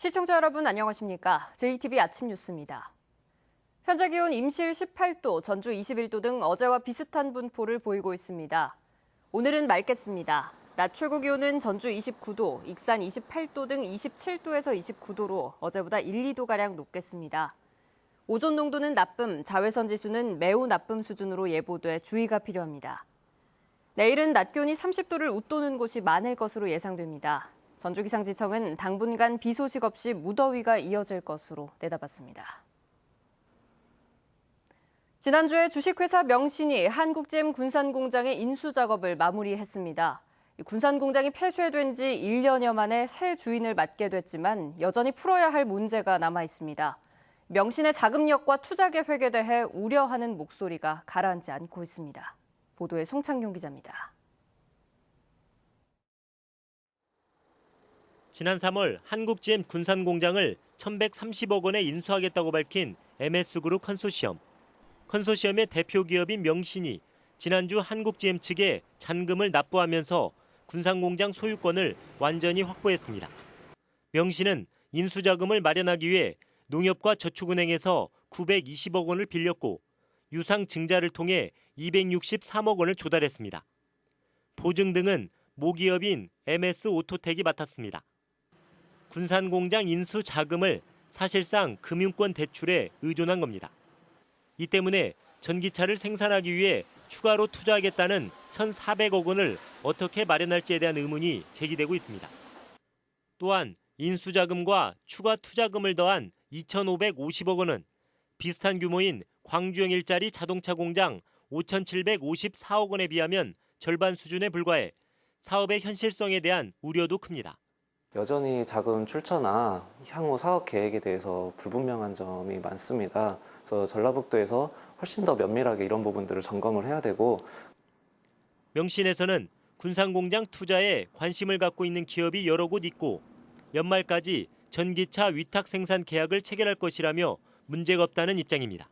시청자 여러분 안녕하십니까? JTBC 아침 뉴스입니다. 현재 기온 임실 18도, 전주 21도 등 어제와 비슷한 분포를 보이고 있습니다. 오늘은 맑겠습니다. 낮 최고 기온은 전주 29도, 익산 28도 등 27도에서 29도로 어제보다 1, 2도가량 높겠습니다. 오존 농도는 나쁨, 자외선 지수는 매우 나쁨 수준으로 예보돼 주의가 필요합니다. 내일은 낮 기온이 30도를 웃도는 곳이 많을 것으로 예상됩니다. 전주기상지청은 당분간 비 소식 없이 무더위가 이어질 것으로 내다봤습니다. 지난주에 주식회사 명신이 한국GM 군산공장의 인수 작업을 마무리했습니다. 군산공장이 폐쇄된 지 1년여 만에 새 주인을 맡게 됐지만 여전히 풀어야 할 문제가 남아 있습니다. 명신의 자금력과 투자 계획에 대해 우려하는 목소리가 가라앉지 않고 있습니다. 보도에 송창용 기자입니다. 지난 3월 한국GM 군산공장을 1,130억 원에 인수하겠다고 밝힌 MS그룹 컨소시엄. 컨소시엄의 대표 기업인 명신이 지난주 한국GM 측에 잔금을 납부하면서 군산공장 소유권을 완전히 확보했습니다. 명신은 인수자금을 마련하기 위해 농협과 저축은행에서 920억 원을 빌렸고 유상 증자를 통해 263억 원을 조달했습니다. 보증 등은 모기업인 MS오토텍이 맡았습니다. 군산공장 인수 자금을 사실상 금융권 대출에 의존한 겁니다. 이 때문에 전기차를 생산하기 위해 추가로 투자하겠다는 1,400억 원을 어떻게 마련할지에 대한 의문이 제기되고 있습니다. 또한 인수자금과 추가 투자금을 더한 2,550억 원은 비슷한 규모인 광주형 일자리 자동차 공장 5,754억 원에 비하면 절반 수준에 불과해 사업의 현실성에 대한 우려도 큽니다. 여전히 자금 출처나 향후 사업 계획에 대해서 불분명한 점이 많습니다. 그래서 전라북도에서 훨씬 더 면밀하게 이런 부분들을 점검을 해야 되고, 명신에서는 군산공장 투자에 관심을 갖고 있는 기업이 여러 곳 있고 연말까지 전기차 위탁 생산 계약을 체결할 것이라며 문제가 없다는 입장입니다.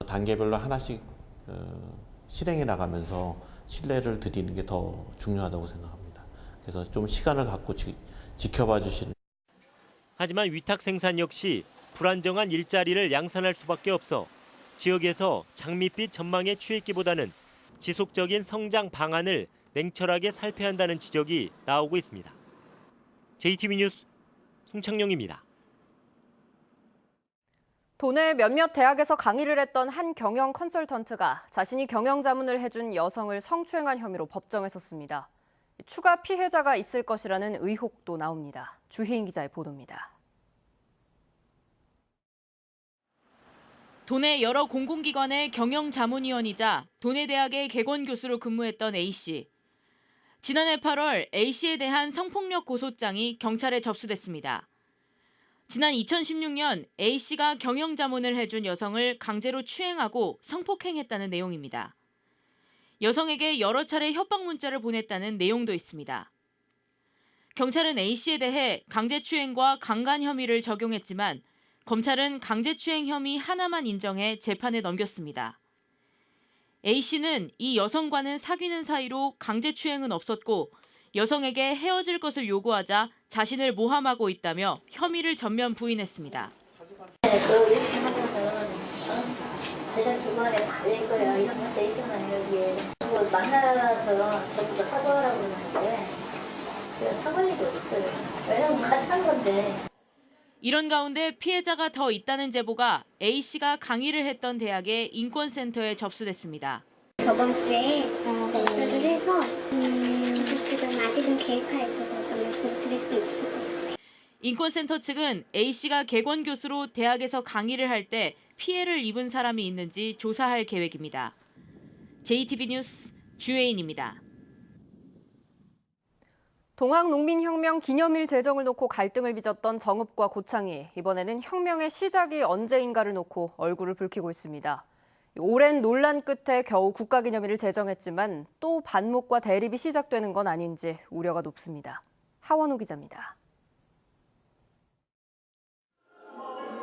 단계별로 하나씩 실행해 나가면서 신뢰를 드리는 게 더 중요하다고 생각합니다. 그래서 좀 시간을 갖고 지켜봐 주시는. 하지만 위탁 생산 역시 불안정한 일자리를 양산할 수밖에 없어 지역에서 장밋빛 전망에 취했기보다는 지속적인 성장 방안을 냉철하게 살펴야 한다는 지적이 나오고 있습니다. JTBC 뉴스 송창용입니다. 도내 몇몇 대학에서 강의를 했던 한 경영 컨설턴트가 자신이 경영 자문을 해준 여성을 성추행한 혐의로 법정에 섰습니다. 추가 피해자가 있을 것이라는 의혹도 나옵니다. 주희인 기자의 보도입니다. 도내 여러 공공기관의 경영자문위원이자 도내대학의 개건교수로 근무했던 A씨. 지난해 8월 A씨에 대한 성폭력 고소장이 경찰에 접수됐습니다. 지난 2016년 A씨가 경영자문을 해준 여성을 강제로 추행하고 성폭행했다는 내용입니다. 여성에게 여러 차례 협박 문자를 보냈다는 내용도 있습니다. 경찰은 A씨에 대해 강제추행과 강간 혐의를 적용했지만 검찰은 강제추행 혐의 하나만 인정해 재판에 넘겼습니다. A씨는 이 여성과는 사귀는 사이로 강제추행은 없었고 여성에게 헤어질 것을 요구하자 자신을 모함하고 있다며 혐의를 전면 부인했습니다. 이렇게 하면은 내가 그거에 받을 거야 이런 문자 있잖아요. 여기에 뭐 만나서 저부터 사과하라고 그러는데 제가 사과할 일이 없어요. 왜냐면 같이 한 건데. 이런 가운데 피해자가 더 있다는 제보가 A씨가 강의를 했던 대학의 인권센터에 접수됐습니다. 저번 주에 접수를 해서 지금 아직은 계획하에 있어서 어떤 말씀을 드릴 수 없을 것 같아요. 인권센터 측은 A씨가 개건교수로 대학에서 강의를 할 때 피해를 입은 사람이 있는지 조사할 계획입니다. JTBC 뉴스 주혜인입니다. 동학농민혁명 기념일 제정을 놓고 갈등을 빚었던 정읍과 고창이 이번에는 혁명의 시작이 언제인가를 놓고 얼굴을 붉히고 있습니다. 오랜 논란 끝에 겨우 국가기념일을 제정했지만 또 반목과 대립이 시작되는 건 아닌지 우려가 높습니다. 하원우 기자입니다.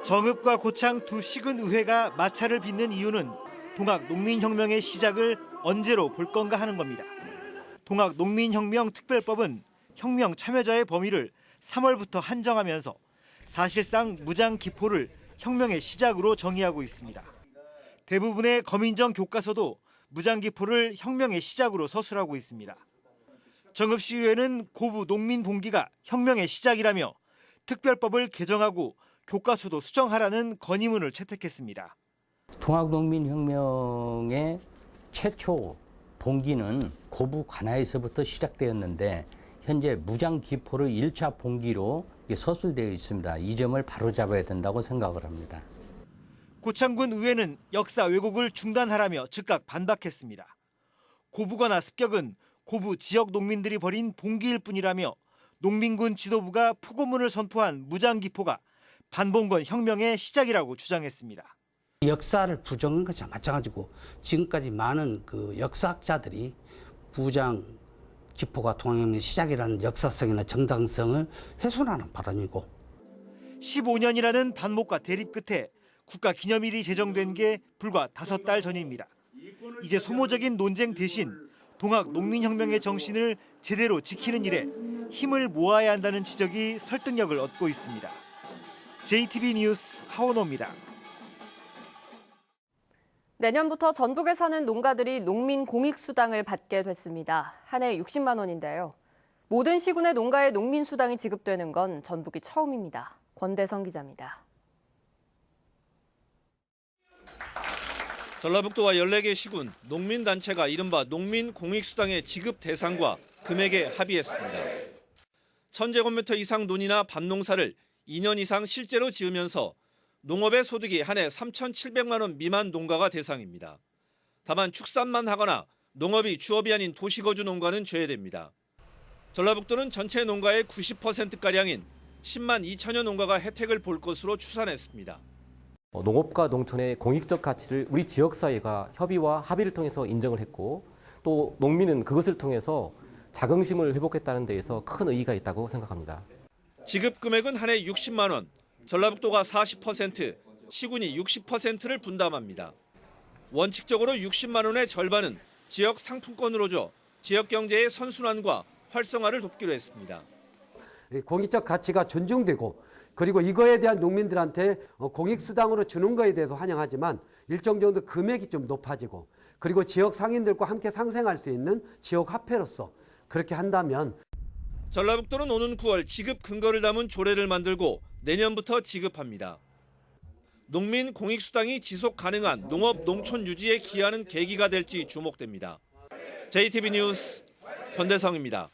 정읍과 고창 두 시군의회가 마찰을 빚는 이유는 동학농민혁명의 시작을 언제로 볼 건가 하는 겁니다. 동학농민혁명 특별법은 혁명 참여자의 범위를 3월부터 한정하면서 사실상 무장기포를 혁명의 시작으로 정의하고 있습니다. 대부분의 검인정 교과서도 무장기포를 혁명의 시작으로 서술하고 있습니다. 정읍시의회는 고부 농민봉기가 혁명의 시작이라며 특별법을 개정하고 교과서도 수정하라는 건의문을 채택했습니다. 동학농민혁명의 최초 봉기는 고부 관하에서부터 시작되었는데 현재 무장기포를 1차 봉기로 서술되어 있습니다. 이 점을 바로잡아야 된다고 생각을 합니다. 고창군 의회는 역사 왜곡을 중단하라며 즉각 반박했습니다. 고부관화 습격은 고부 지역 농민들이 벌인 봉기일 뿐이라며 농민군 지도부가 포고문을 선포한 무장기포가 반봉건 혁명의 시작이라고 주장했습니다. 역사를 부정한 것이 마찬가지고 지금까지 많은 그 역사학자들이 무장 기포가 동학혁명의 시작이라는 역사성이나 정당성을 훼손하는 발언이고 15년이라는 반목과 대립 끝에 국가기념일이 제정된 게 불과 5달 전입니다. 이제 소모적인 논쟁 대신 동학농민혁명의 정신을 제대로 지키는 일에 힘을 모아야 한다는 지적이 설득력을 얻고 있습니다. JTB 뉴스 하원호입니다. 내년부터 전북에 사는 농가들이 농민 공익수당을 받게 됐습니다. 한 해 60만 원인데요. 모든 시군의 농가에 농민수당이 지급되는 건 전북이 처음입니다. 권대성 기자입니다. 전라북도와 14개 시군 농민단체가 이른바 농민공익수당의 지급 대상과 금액에 합의했습니다. 1000제곱미터 이상 논이나 밭농사를 2년 이상 실제로 지으면서 농업의 소득이 한 해 3,700만 원 미만 농가가 대상입니다. 다만 축산만 하거나 농업이 주업이 아닌 도시거주 농가는 제외됩니다. 전라북도는 전체 농가의 90%가량인 10만 2천여 농가가 혜택을 볼 것으로 추산했습니다. 농업과 농촌의 공익적 가치를 우리 지역사회가 협의와 합의를 통해서 인정을 했고 또 농민은 그것을 통해서 자긍심을 회복했다는 데에서 큰 의의가 있다고 생각합니다. 지급 금액은 한 해 60만 원, 전라북도가 40%, 시군이 60%를 분담합니다. 원칙적으로 60만 원의 절반은 지역 상품권으로 줘 지역 경제의 선순환과 활성화를 돕기로 했습니다. 공익적 가치가 존중되고 그리고 이거에 대한 농민들한테 공익수당으로 주는 거에 대해서 환영하지만 일정 정도 금액이 좀 높아지고 그리고 지역 상인들과 함께 상생할 수 있는 지역 화폐로서 그렇게 한다면 전라북도는 오는 9월 지급 근거를 담은 조례를 만들고 내년부터 지급합니다. 농민 공익수당이 지속 가능한 농업 농촌 유지에 기여하는 계기가 될지 주목됩니다. JTB 뉴스 권대성입니다.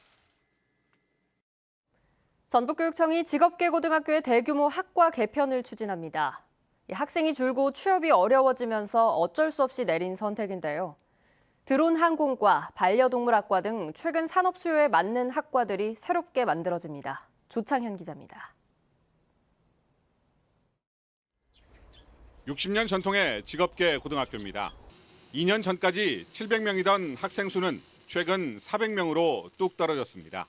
전북교육청이 직업계고등학교의 대규모 학과 개편을 추진합니다. 학생이 줄고 취업이 어려워지면서 어쩔 수 없이 내린 선택인데요. 드론 항공과 반려동물학과 등 최근 산업 수요에 맞는 학과들이 새롭게 만들어집니다. 조창현 기자입니다. 60년 전통의 직업계 고등학교입니다. 2년 전까지 700명이던 학생 수는 최근 400명으로 뚝 떨어졌습니다.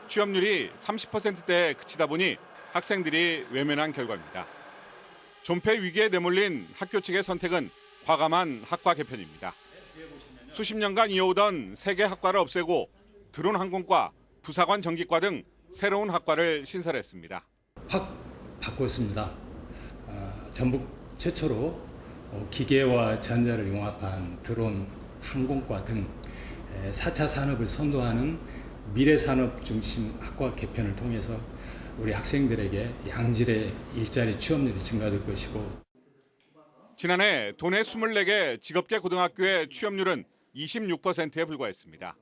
취업률이 30%대에 그치다 보니 학생들이 외면한 결과입니다. 존폐 위기에 내몰린 학교 측의 선택은 과감한 학과 개편입니다. 수십 년간 이어오던 3개 학과를 없애고 드론 항공과 부사관 전기과 등 새로운 학과를 신설했습니다. 확 바꿨습니다. 전북 최초로 기계와 전자를 융합한 드론 항공과 등 4차 산업을 선도하는 미래산업 중심 학과 개편을 통해서 우리 학생들에게 양질의 일자리 취업률이 증가될 것이고 지난해 도내 24개 직업계 고등학교의 취업률은 26%에 불과했습니다.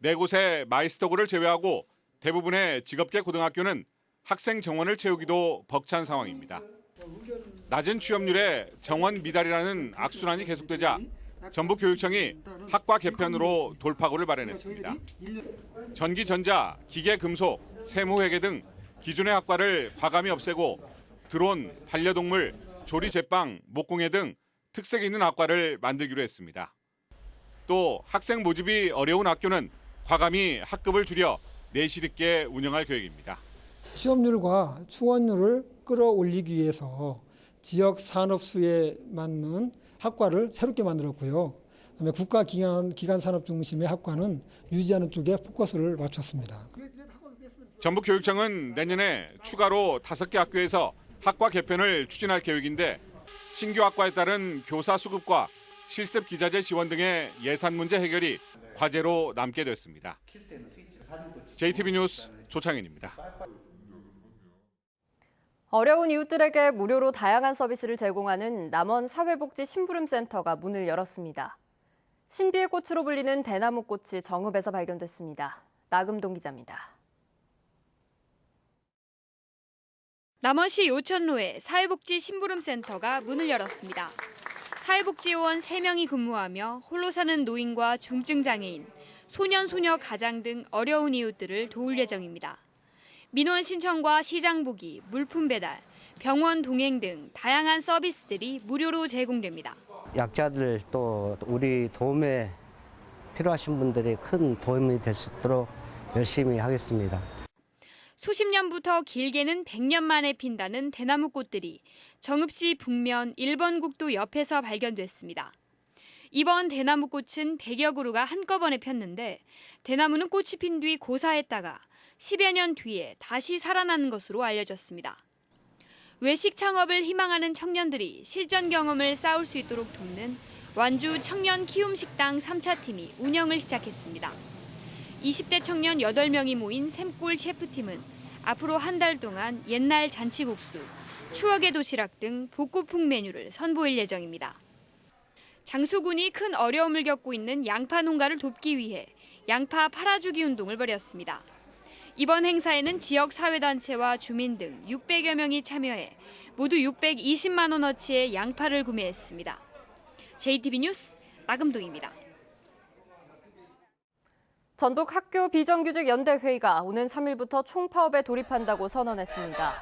4곳의 마이스터고를 제외하고 대부분의 직업계 고등학교는 학생 정원을 채우기도 벅찬 상황입니다. 낮은 취업률에 정원 미달이라는 악순환이 계속되자 전북교육청이 학과 개편으로 돌파구를 마련했습니다. 전기, 전자, 기계, 금속, 세무회계 등 기존의 학과를 과감히 없애고 드론, 반려동물, 조리, 제빵, 목공예 등 특색 있는 학과를 만들기로 했습니다. 또 학생 모집이 어려운 학교는 과감히 학급을 줄여 내실 있게 운영할 계획입니다. 취업률과 충원률을 끌어올리기 위해서 지역 산업 수에 맞는 학과를 새롭게 만들었고요. 그다음에 국가기관 산업 중심의 학과는 유지하는 쪽에 포커스를 맞췄습니다. 전북교육청은 내년에 추가로 5개 학교에서 학과 개편을 추진할 계획인데 신규 학과에 따른 교사 수급과 실습 기자재 지원 등의 예산 문제 해결이 과제로 남게 됐습니다. JTB 뉴스 조창현입니다. 어려운 이웃들에게 무료로 다양한 서비스를 제공하는 남원 사회복지 심부름센터가 문을 열었습니다. 신비의 꽃으로 불리는 대나무꽃이 정읍에서 발견됐습니다. 나금동 기자입니다. 남원시 요천로에 사회복지 심부름센터가 문을 열었습니다. 사회복지요원 3명이 근무하며 홀로 사는 노인과 중증장애인, 소년, 소녀 가장 등 어려운 이웃들을 도울 예정입니다. 민원 신청과 시장 보기, 물품 배달, 병원 동행 등 다양한 서비스들이 무료로 제공됩니다. 약자들 또 우리 도움에 필요하신 분들이 큰 도움이 될 수 있도록 열심히 하겠습니다. 수십 년부터 길게는 100년 만에 핀다는 대나무꽃들이 정읍시 북면 1번 국도 옆에서 발견됐습니다. 이번 대나무꽃은 100여 그루가 한꺼번에 폈는데 대나무는 꽃이 핀 뒤 고사했다가 10여 년 뒤에 다시 살아나는 것으로 알려졌습니다. 외식 창업을 희망하는 청년들이 실전 경험을 쌓을 수 있도록 돕는 완주 청년 키움 식당 3차 팀이 운영을 시작했습니다. 20대 청년 8명이 모인 샘골 셰프팀은 앞으로 한 달 동안 옛날 잔치국수, 추억의 도시락 등 복고풍 메뉴를 선보일 예정입니다. 장수군이 큰 어려움을 겪고 있는 양파 농가를 돕기 위해 양파 팔아주기 운동을 벌였습니다. 이번 행사에는 지역 사회단체와 주민 등 600여 명이 참여해 모두 620만 원어치의 양파를 구매했습니다. JTB 뉴스 나금동입니다. 전북 학교 비정규직 연대회의가 오는 3일부터 총파업에 돌입한다고 선언했습니다.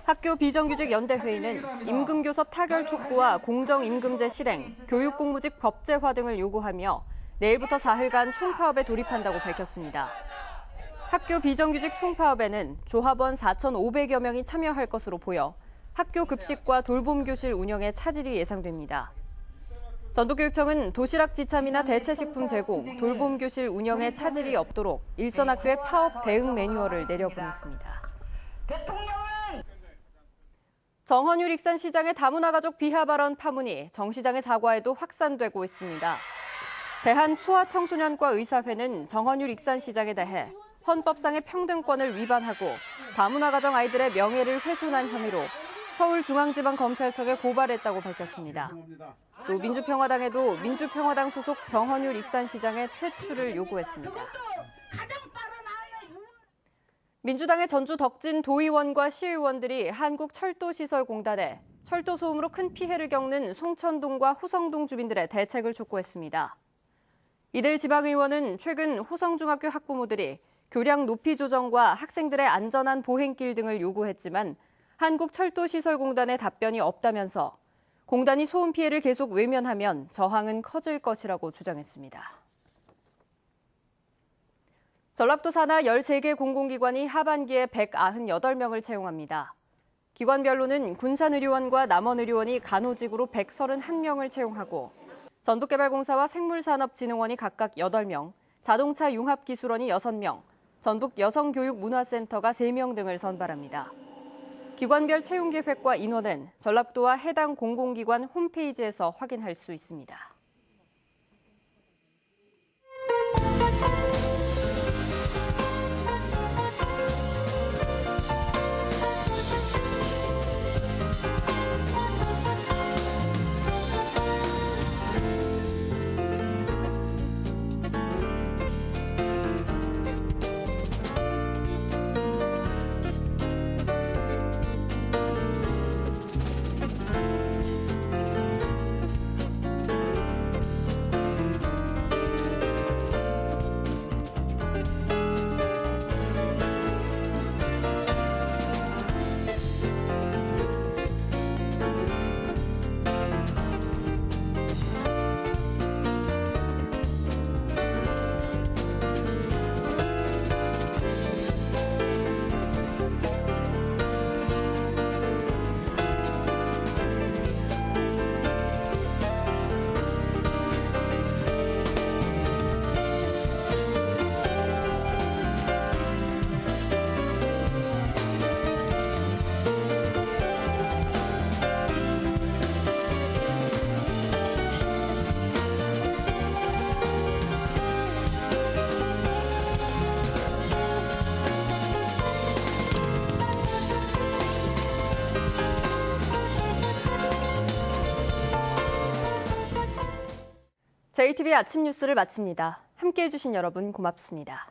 학교 비정규직 연대회의는 임금교섭 타결 촉구와 공정임금제 실행, 교육공무직 법제화 등을 요구하며 내일부터 4일간 총파업에 돌입한다고 밝혔습니다. 학교 비정규직 총파업에는 조합원 4,500여 명이 참여할 것으로 보여 학교 급식과 돌봄교실 운영에 차질이 예상됩니다. 전북교육청은 도시락 지참이나 대체식품 제공, 돌봄교실 운영에 차질이 없도록 일선학교에 파업 대응 매뉴얼을 내려보냈습니다. 정헌율 익산시장의 다문화 가족 비하 발언 파문이 정 시장의 사과에도 확산되고 있습니다. 대한초아청소년과 의사회는 정헌율 익산시장에 대해 헌법상의 평등권을 위반하고 다문화 가정 아이들의 명예를 훼손한 혐의로 서울중앙지방검찰청에 고발했다고 밝혔습니다. 또 민주평화당에도 민주평화당 소속 정헌율 익산시장의 퇴출을 요구했습니다. 민주당의 전주 덕진 도의원과 시의원들이 한국철도시설공단에 철도 소음으로 큰 피해를 겪는 송천동과 호성동 주민들의 대책을 촉구했습니다. 이들 지방의원은 최근 호성중학교 학부모들이 교량 높이 조정과 학생들의 안전한 보행길 등을 요구했지만 한국철도시설공단의 답변이 없다면서 공단이 소음 피해를 계속 외면하면 저항은 커질 것이라고 주장했습니다. 전라북도 산하 13개 공공기관이 하반기에 198명을 채용합니다. 기관별로는 군산의료원과 남원의료원이 간호직으로 131명을 채용하고 전북개발공사와 생물산업진흥원이 각각 8명, 자동차 융합기술원이 6명, 전북여성교육문화센터가 3명 등을 선발합니다. 기관별 채용 계획과 인원은 전라북도와 해당 공공기관 홈페이지에서 확인할 수 있습니다. JTBC 아침 뉴스를 마칩니다. 함께해 주신 여러분 고맙습니다.